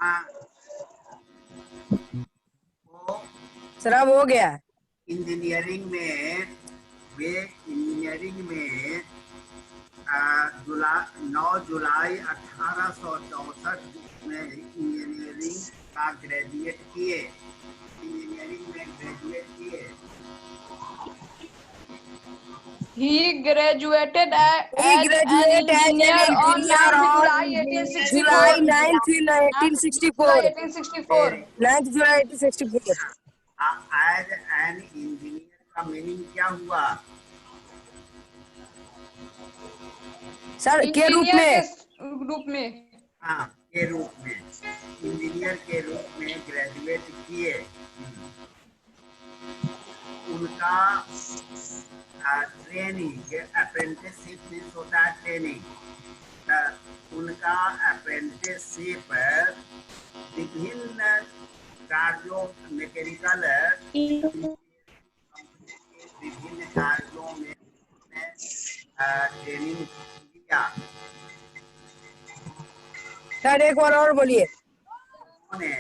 हाँ, वो सर अब हो गया। इंजीनियरिंग में वे इंजीनियरिंग में 9 जुलाई 1864 में इंजीनियरिंग का ग्रेजुएट किए। इंजीनियरिंग में ग्रेजुएट किए। He graduated He as an graduated as an engineer on engineer 9th on July July 1864. 9th in 9th July 1864. 1864. 9th July 1864। As an engineer का मीनिंग क्या हुआ? सर के रूप इंजीनियर के में। रूप में। हाँ, के रूप में, इंजीनियर के रूप में ग्रेजुएट किए। उनका ट्रेनिंग, अप्रेंटिसशिप मीन्स होता है ट्रेनिंग। उनका अप्रेंटिसशिप विभिन्न कार्यों, मैकेनिकल विभिन्न कार्यों में ट्रेनिंग लिया। सर एक बार और बोलिए। उन्होंने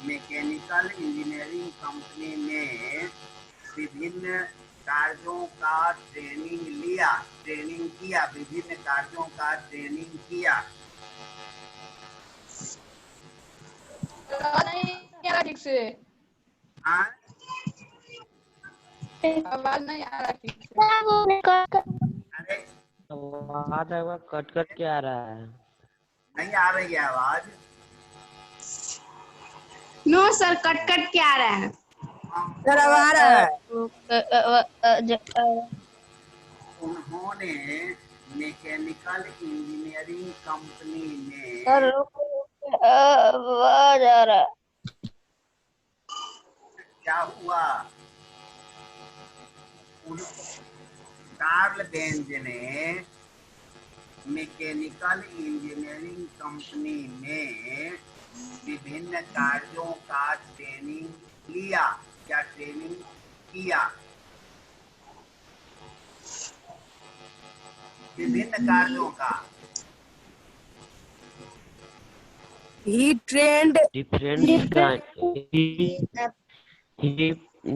मैकेनिकल इंजीनियरिंग कंपनी में विभिन्न कार्यों का ट्रेनिंग लिया, ट्रेनिंग किया, विभिन्न कार्यों का ट्रेनिंग किया। नहीं आ रहा ठीक से। हाँ, आवाज नहीं आ रहा ठीक से। अरे आवाज कट कट के आ रहा है। नहीं आ रही है आवाज? नो सर, कट कट के आ रहा है। सर अब आ रहा है। उन्होंने मैकेनिकल इंजीनियरिंग कंपनी में आवाज आ रहा है। क्या हुआ? कार्ल बेंज ने मैकेनिकल इंजीनियरिंग कंपनी में विभिन्न कार्यों का ट्रेनिंग लिया या ट्रेनिंग किया। विभिन्न कार्यों का। He trained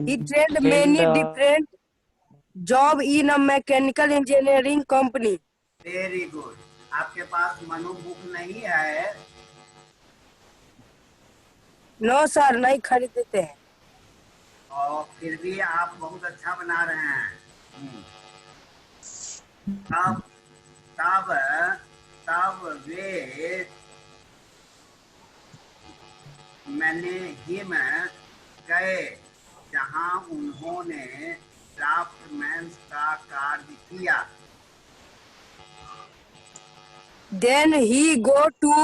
Different many different job in a mechanical engineering company। Very good. आपके पास मनु बुक नहीं है? नो सर नहीं खरीदते हैं। और फिर भी आप बहुत अच्छा बना रहे हैं। तब तब तब वे मैंने हिम गए जहां उन्होंने ड्राफ्टमैन का कार्य किया। Then he go to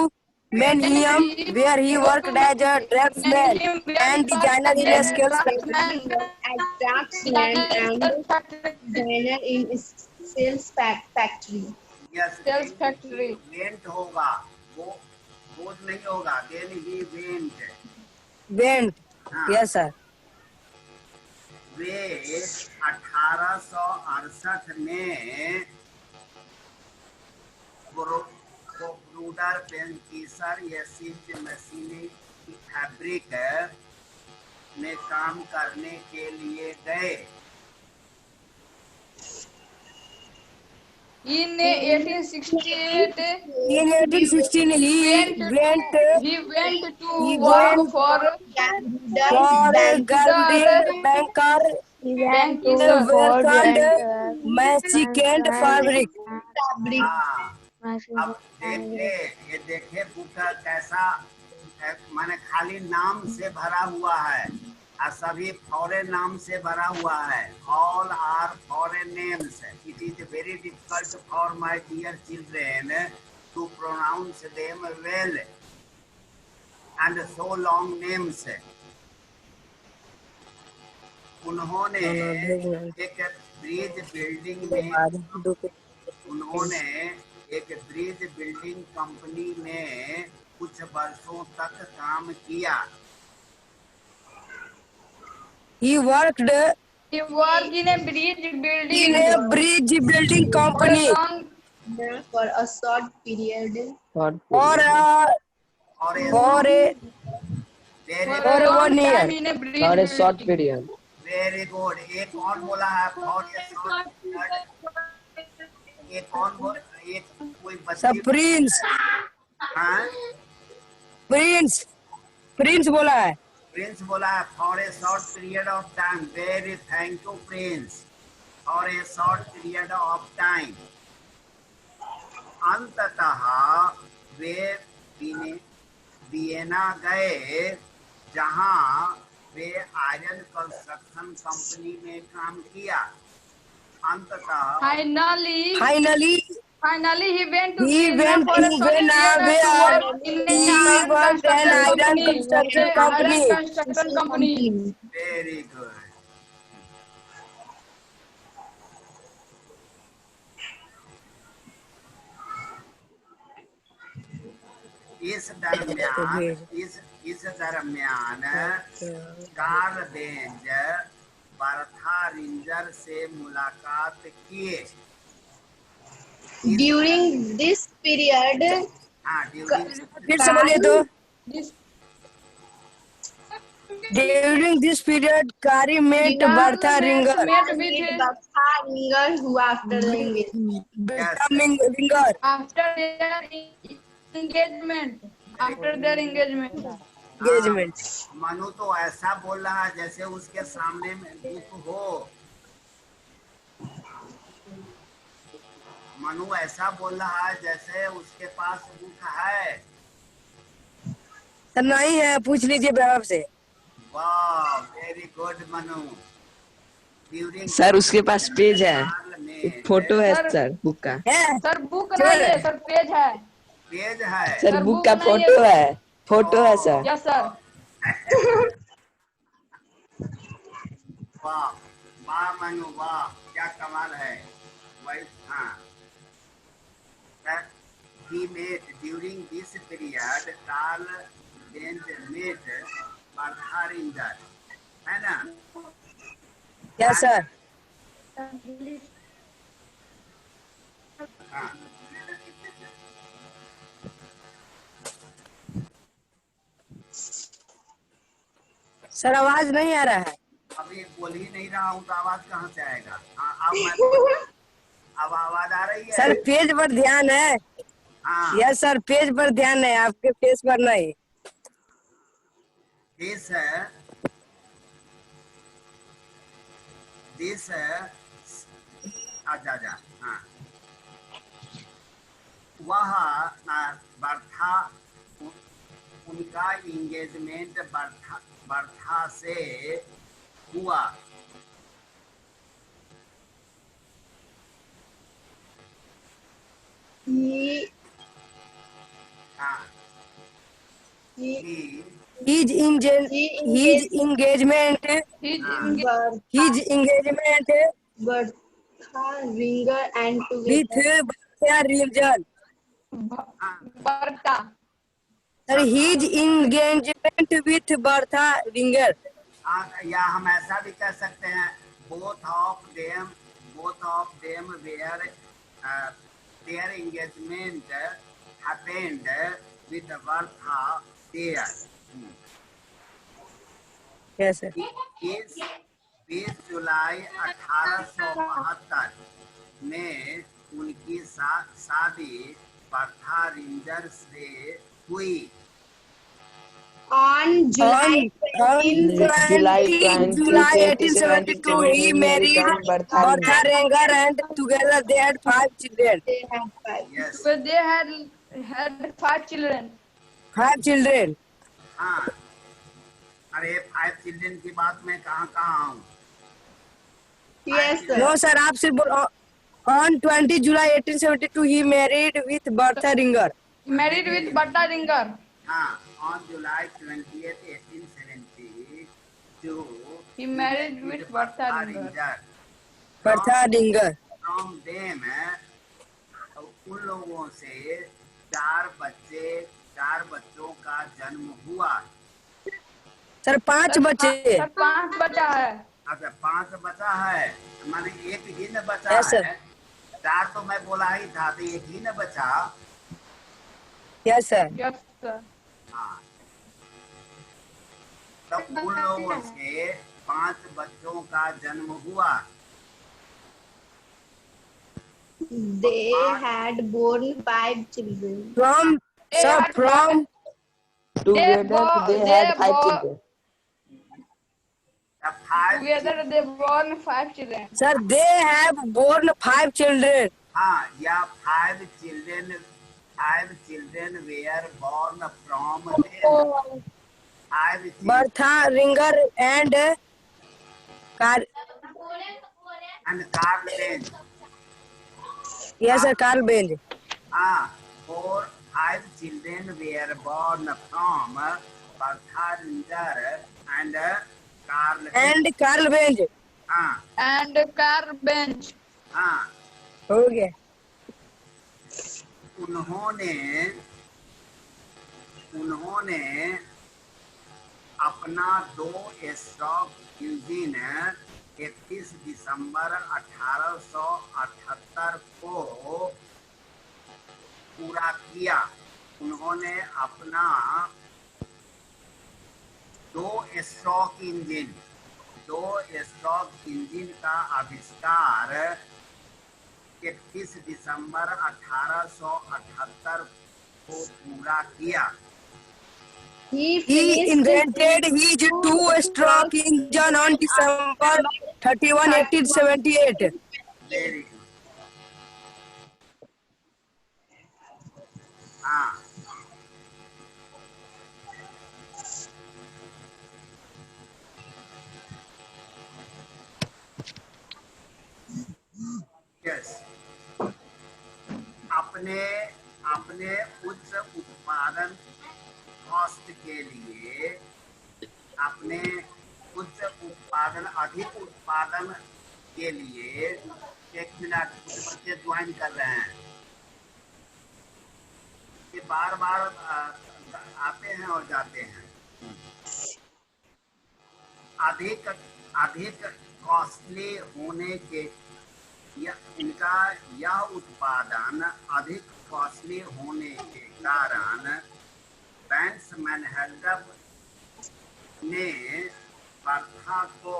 Mannheim where he worked as a draftsman and designer in a scale factory। As draftsman and designer in sales factory। Yes, Sales factory। Went होगा, वो बोझ नहीं होगा। Then he went. Went। Yes sir। वे 1868 में ब्रूडर पेंकीसर यसीज मशीनी fabric में काम करने के लिए गए। In 1868, In 1816 he went to work for Gardner Banker Bankers Work and Merchant Fabric। हाँ, अब देखे बुक कैसा, माने खाली नाम से भरा हुआ है और सभी फॉरेन नाम से भरा हुआ है। All are foreign names. It is very difficult for my dear children to pronounce them well and so long names. उन्होंने एक ब्रिज बिल्डिंग कंपनी में कुछ वर्षों तक काम किया। He worked in a bridge building company For a short period। for a for a very For a for long 1 time year. in a bridge For a short building. period. Very good. एक कौन बोला है for a short period? ये कौन बोल, ये कोई Sir, बच्ची Prince, हाँ Prince बोला है। प्रिंस बोला है for a short period of time. Very thank you Prince. For a short period of time. अंततः वे वियना गए जहां वे आयरन कंस्ट्रक्शन कंपनी में काम किया। अंततः Finally, he went to he Vienna went for to a short Vienna period to where work in he an iron worked an construction iron company. construction company. Iron construction company. Very good. इस दरमियान Karl Benz Bertha Ringer से मुलाकात किए। During this period, हाँ during फिर से बोलिए तो। This During this period, Kari met Karl Bertha Ringer. met with with Bertha Ringer, who after the engagement. Becoming Ringer. after their engagement. After their engagement. Engagement. Manu तो ऐसा बोल रहा है जैसे उसके सामने में बुक हो। मनु ऐसा बोल रहा है जैसे उसके पास बुक है। सर नहीं है, पूछ लीजिए वैभव से। वाह very good Manu. During sir उसके पास पेज है, एक फोटो है सर। सर बुक का। है? सर बुक नहीं है, सर पेज है। पेज है। सर सर, बुक बुक का नहीं है, फोटो सर। है, फोटो है सर। Yes sir. वाह वाह मनु वाह, क्या कमाल है। वही हाँ। He met during this period Karl Benz met Bertha Ringer, है ना? Yes, sir. हाँ। सर आवाज नहीं आ रहा है। अभी बोल ही नहीं रहा हूँ तो आवाज कहाँ से आएगा? हाँ अब आवाज आ रही है। सर पेज पर ध्यान है। हाँ। यस सर, पेज पर ध्यान है, आपके पेज पर नहीं। दिस अच्छा हाँ। वह बर्था उनका इंगेजमेंट बर्था से हुआ। He हाँ। he His engagement His engagement Bertha Ringer and with together Bertha Ringer. Bertha. Sir, his engagement with Bertha Ringer. या हम ऐसा भी कह सकते हैं both of them were their engagement happened with Bertha there. Yes, sir. 20 जुलाई 1872 में उनकी शादी बर्था रिंजर से हुई। on July On 18 July 1872, he married Bertha Ringer and together they had 5 children. they had 5. Yes. So they had 5 children. 5 children. हाँ। अरे 5 children की बात मैं कहाँ हूँ? Yes, sir. No, sir, आप सिर्फ on 20 July 1872, he married with Bertha Ringer. Married with Bertha Ringer. हाँ, on July 20th 1872 He married with Bertha Ringer. Bertha Ringer. From them उन लोगों से 4 बच्चों का जन्म हुआ। सर 5 बच्चे। सर 5 बचा है। अच्छा 5 बचा है, माने एक ही न बचा Yes, sir. है। 4 तो मैं बोला ही था, तो एक ही न बचा। Yes, sir. Yes, sir. हाँ, तब उन लोगों से 5 बच्चों का जन्म हुआ। They had born 5 children. From, sir, from, Together they had 5 children. The 5 together they born 5 children. sir, they have born 5 children. हाँ, या 5 children were born from them. 5 children Bertha, Ringer, and Carl. and Carl Benz. Yes, sir, Carl Benz. 5 children were born from Bertha Ringer and Carl Benz. And Carl Benz. हाँ, And car bench. हाँ, हो गया। उन्होंने अपना 2 stroke engine 31 दिसंबर 1878 को पूरा किया। उन्होंने अपना 2 स्ट्रोक इंजन का आविष्कार 31 दिसंबर 1878 को पूरा किया। He invented his 2-stroke engine on December 31, 1878. Very good. हाँ, यस, अपने अपने उच्च उत्पादन कॉस्ट के लिए, अपने अधिक उत्पादन के लिए, एक मिनट, कुछ बच्चे ज्वाइन कर रहे हैं, ये बार बार आते हैं और जाते हैं। अधिक कॉस्टली होने के इनका यह उत्पादन अधिक कॉस्टली होने के कारण बैंक्स मैनहट्टन ने बर्था को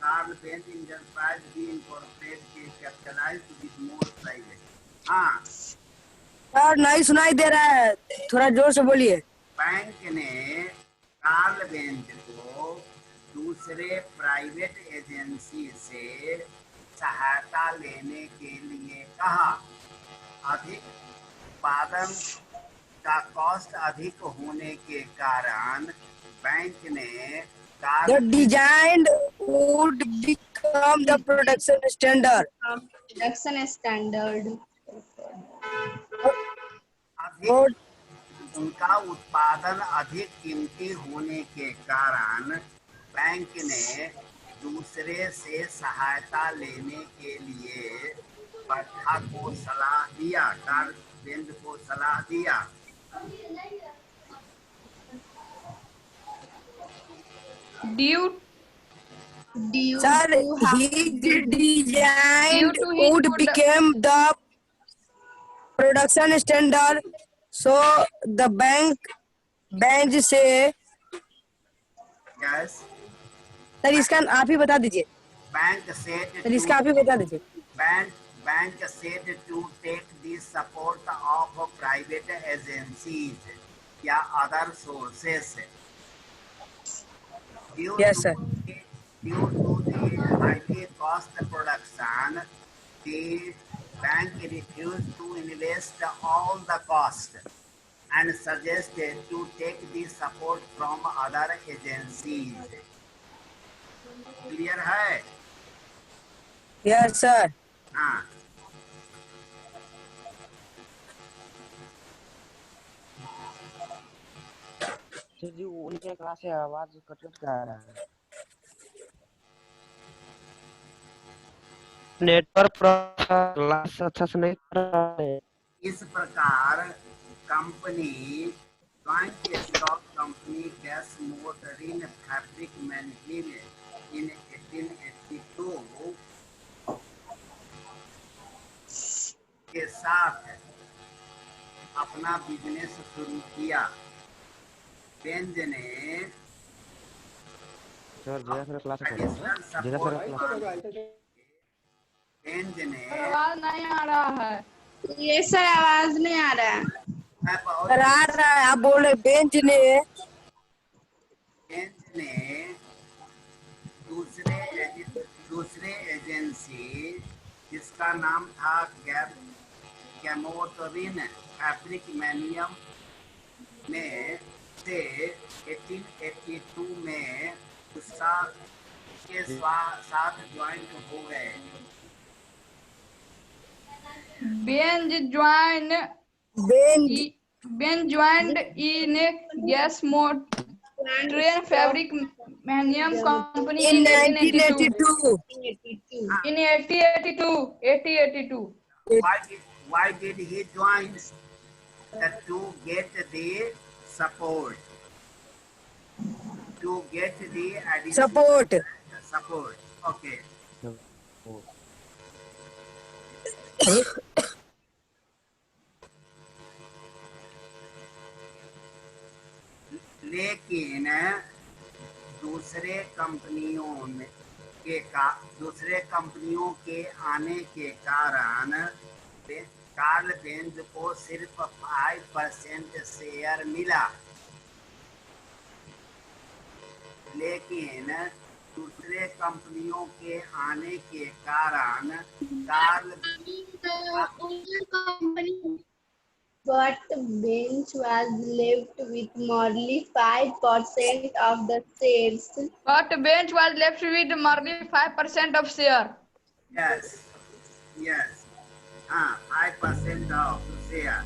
कार्ल बेंज इंटरप्राइज भी इनकॉर्पोरेट के कैपिटलाइज विद मोर प्राइवेट। हाँ, सर नहीं सुनाई दे रहा है, थोड़ा जोर से बोलिए। बैंक ने कार्ल बेंज को दूसरे प्राइवेट एजेंसी से सहायता लेने के लिए कहा। अधिक उत्पादन का कॉस्ट अधिक होने के कारण बैंक ने The design would become the production standard. Production standard. उनका उत्पादन अधिक कीमती होने के कारण बैंक ने दूसरे से सहायता लेने के लिए बर्था को सलाह दिया, कार्ल बेंज को सलाह दिया। Due Sir, his design would become the production standard. So the bench से, यस, सर इसका आप ही बता दीजिए। बैंक सेड सर इसका आप ही बता दीजिए। Bank said to take the support of private agencies या other sources. Yes, sir. Due to the highly cost production, the bank refused to invest all the cost and suggested to take the support from other agencies. Clear है? Yes, sir. हाँ, sir जी उनके class से आवाज cut cut के आ रहा है। Network class अच्छा से नहीं कर रहा है। इस प्रकार company joint stock company gas motoren fabrik manufacturing in 1882 के साथ अपना बिजनेस शुरू किया। बेंज ने सर जय सर क्लास करो एडिशनल जय सपोर्ट सर बेंज ने आवाज नहीं आ रहा है। ये सर आवाज नहीं आ रहा है। मैं बहुत सर आ रहा है, आप बोल रहे बेंच ने बेंज ने दूसरे एजेंसी जिसका नाम था गैमोटोरिन फैब्रिक मैनियम में से 1882 में उसका के साथ ज्वाइंट हो गए। Benz join bench Benz joined in gas train fabrik मैनियम company in in 1882 1982. 82. in 1882 Why did he join? To get the support, to get the additional support. Okay. लेकिन दूसरे कंपनियों के आने के कारण कार्ल बेंज को सिर्फ 5% शेयर मिला। लेकिन दूसरे कंपनियों के आने के कारण Karl But Bench was left with merely 5% of the shares. but bench was left with merely 5% of share. yes 5% of share।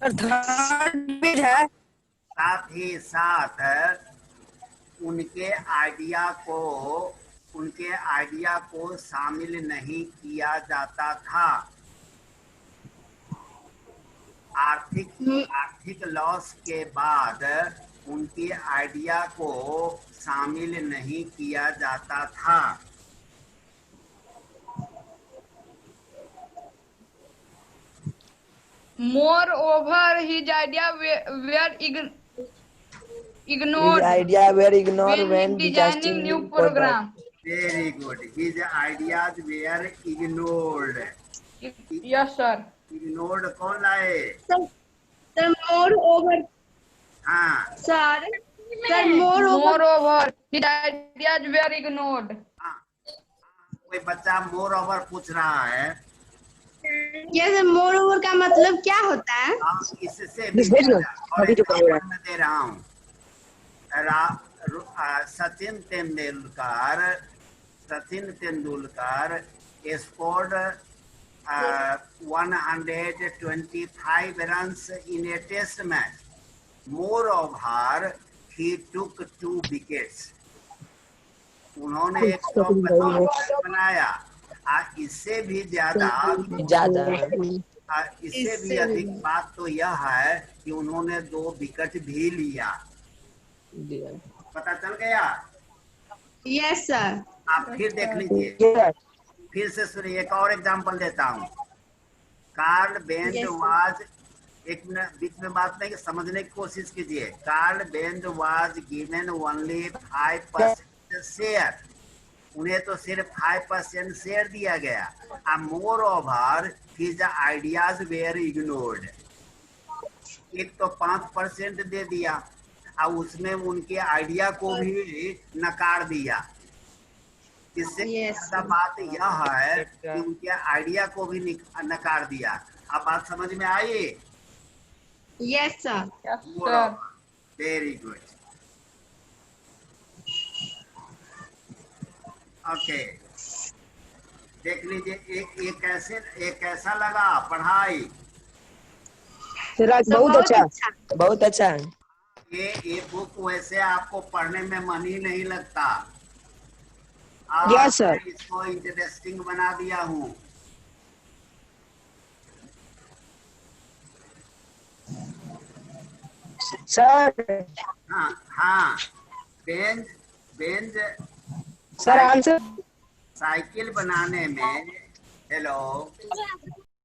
Sir third page है। साथ ही साथ उनके आइडिया को शामिल नहीं किया जाता था। आर्थिक लॉस के बाद उनके आइडिया को शामिल नहीं किया जाता था। Moreover, his ideas were ignored His idea were ignored when when designing new program. Very good. His ideas were ignored. Yes, sir. Ignored कौन लाए? Sir, moreover, हाँ sir, moreover, his ideas were ignored. कोई बच्चा more over पूछ रहा है। ये sir moreover का मतलब क्या होता है? इससे अभी जो कह रहा मैं दे रहा हूँ। Sachin Tendulkar scored 125 runs in a test match. Moreover, he took 2 wickets. उन्होंने 125 बनाया। इससे भी ज्यादा इससे भी अधिक बात तो यह है कि उन्होंने 2 विकेट भी लिया। पता चल गया? Yes, sir. आप फिर देख लीजिए, फिर से सुनिए। एक और एग्जांपल देता हूँ। कार्ल बेंज वाज, एक मिनट बीच में बात नहीं, समझने की कोशिश कीजिए। Karl Benz was given only 5% share. उन्हें तो सिर्फ 5% शेयर दिया गया। Moreover his ideas were ignored. एक तो 5% दे दिया और उसमें उनके आइडिया को भी नकार दिया। इससे ज्यादा बात यह है कि उनके आइडिया को भी नकार दिया। अब बात समझ में आई? Yes, sir. Yes, sir. Very good. Okay, देख लीजिए एक कैसा लगा पढ़ाई? बहुत अच्छा है। ये बुक वैसे आपको पढ़ने में मन ही नहीं लगता। Yes, sir. इसको इंटरेस्टिंग बना दिया हूँ। सर हाँ बेंज सर आंसर साइकिल बनाने में, हेलो